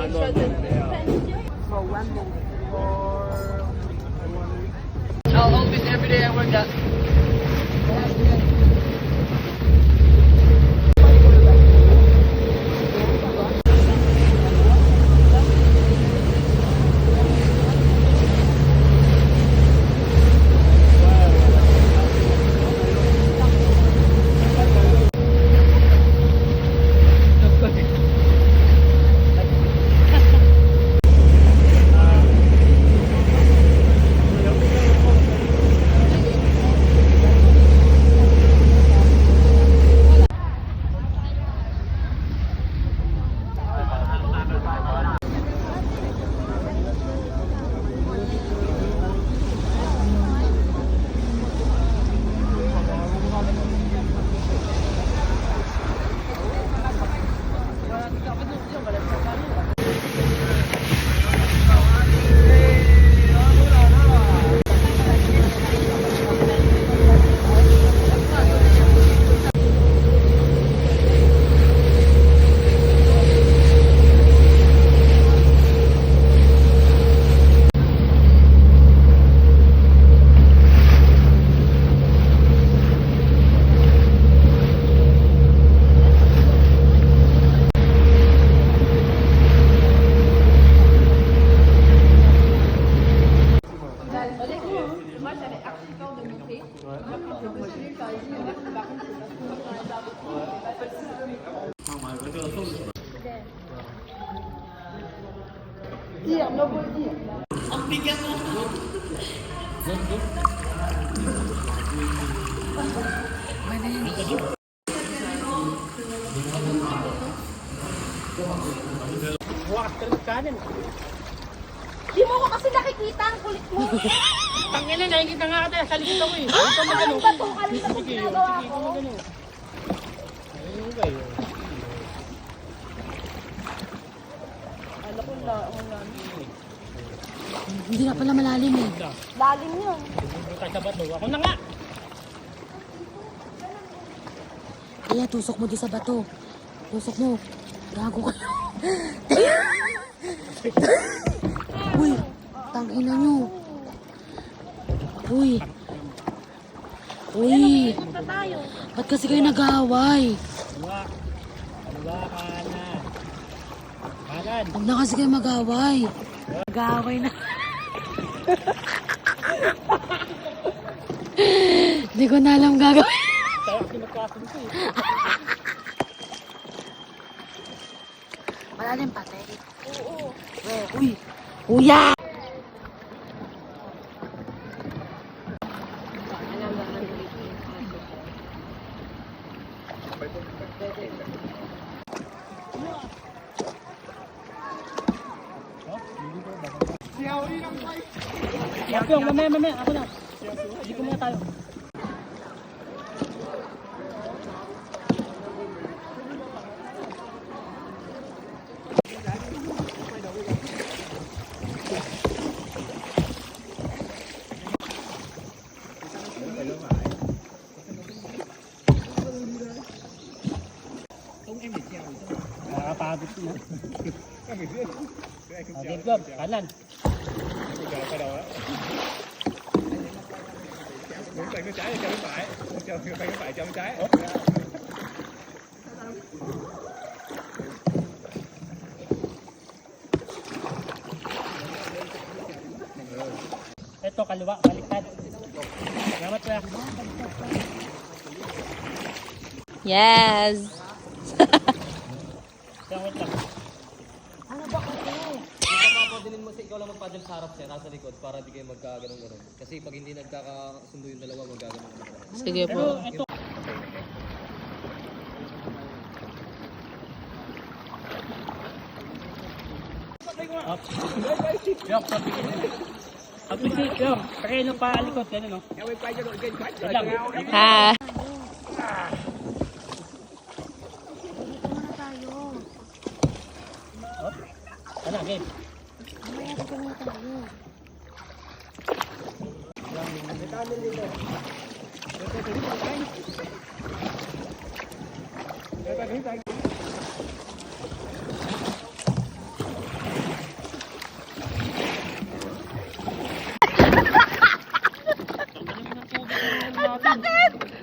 For 1 month. I'll open every day I work out. Dire, no puoi dire. Kanin. Di mo ko kasi nakikita ang kulit mo. Tangin na, nakikita nga kita. Sa likod ako eh. Anong bato ka rin sa ginagawa ko? Ano ko na, Hindi na pala malalim eh. lalim yun. Buta sa bato. Ako na nga. Kaya tusok mo doon sa bato. Tusok mo. Gago kayo. Uy, tangina nyo. Uy. Uy. Punta tayo. Ba't kasi kayo nag-aaway? Kanan. Kanan. Huwag na kasi kayo mag-aaway. Mag-aaway na. Hindi ko na alam gagawin. Tayo kasi magkasunod eh. Malalim pati. Oo. Uy. Uya! Ako, mamaya. Ako na. Hindi ko muna tayo. Nakakapagod na. Deadlock, kanan. Muốn tay cái trái thì cho cái phải, cho tay cái phải cho cái trái. Ito, kaliwa, baliktad. Salamat na. Yes! Salamat lang. Papadilin mo ikaw lang magpadil sa harap siya, nasa likod para di kayo magkaganong-ganon. Kasi pag hindi nagkakasundo yung dalawa, magkaganong-ganon. Sige Pero po. ito, up. Yok, appreciate yok. Kaya nung paalikot, gano'n no? Wait lang. Ha? Ano, game? sa atin.